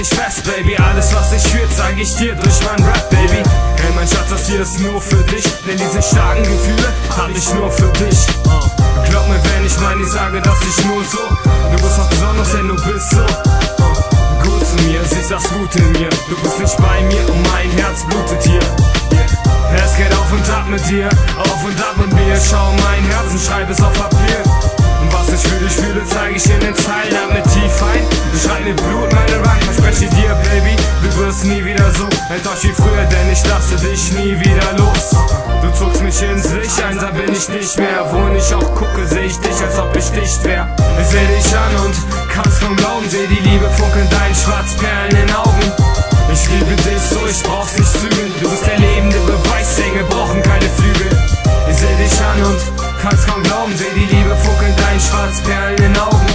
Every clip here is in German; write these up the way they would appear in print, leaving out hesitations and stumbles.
ich fest, Baby. Alles was ich fühl, zeig ich dir durch mein Rap, Baby. Hey mein Schatz, das hier ist nur für dich, denn diese starken Gefühle hab ich nur für dich. Glaub mir, wenn ich meine, ich sage, dass ich nur so. Du bist was Besonderes, denn du bist so gut zu mir, siehst das Gute in mir. Du bist nicht bei mir und mein Herz blutet hier. Es geht auf und ab mit dir, auf und ab mit mir. Schau mein Herz und schreib es auf Papier. Und was ich für dich fühle, zeig ich in den Zeilen. Atme tief ein, beschreib mir Blut, meine Rhyme. Verspreche dir, Baby, du wirst nie wieder so enttäuscht wie früher, denn ich lasse dich nie wieder los. Du zuckst mich ins Licht, einsam bin ich nicht mehr. Wohin ich auch gucke, seh ich dich, als ob ich dicht wär. Ich seh dich an und kannst kaum glauben, seh die Liebe funkeln, deinen Schwarzperlen in den Augen. Ich liebe dich so, ich brauch's nicht zügeln. Du bist der lebende Beweis, Engel brauchen keine Flügel. Ich seh dich an und kannst kaum glauben, seh die Liebe funkeln, deinen Schwarzperlen in den Augen.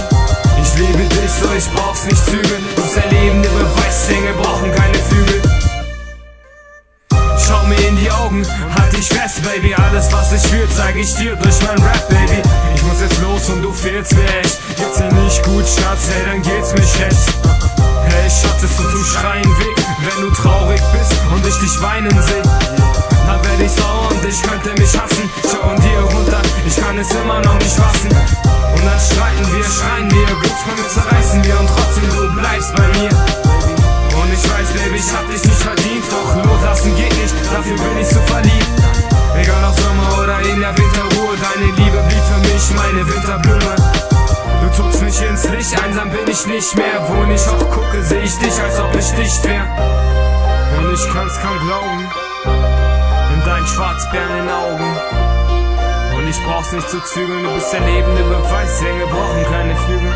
Ich liebe dich so, ich brauch's nicht zügeln. Du bist der lebende Beweis, Engel brauchen keine Flügel. Schau mir in die Augen, halt dich fest, Baby. Alles was ich fühl, zeig ich dir durch mein Rap, Baby. Ich muss jetzt los und du fehlst mir echt. Geht's dir nicht gut, Schatz, hey, dann geht's mir schlecht. Hey Schatz, es tut zum Schreien weh, wenn du traurig bist und ich dich weinen seh. Dann werd ich sauer und ich könnte mich hassen. Schau in dir runter, ich kann es immer noch nicht fassen. Und dann streiten wir, schreien wir, Glücksmomente zerreißen wir und trotzdem du bleibst bei mir. Und ich weiß, Baby, ich hab dich nicht verdient, doch loslassen geht nicht, dafür bin ich so verliebt. Egal ob Sommer oder in der Winterruhe, deine Liebe blieb für mich meine Winterblume. Du zuckst mich ins Licht, einsam bin ich nicht mehr. Wohin ich auch gucke, seh ich dich, als ob ich dicht wär. Und ich kann's kaum glauben, in deinen Schwarzbären in den Augen. Und ich brauch's nicht zu zügeln, du bist der lebende Beweis, Engel brauchen keine Flügel.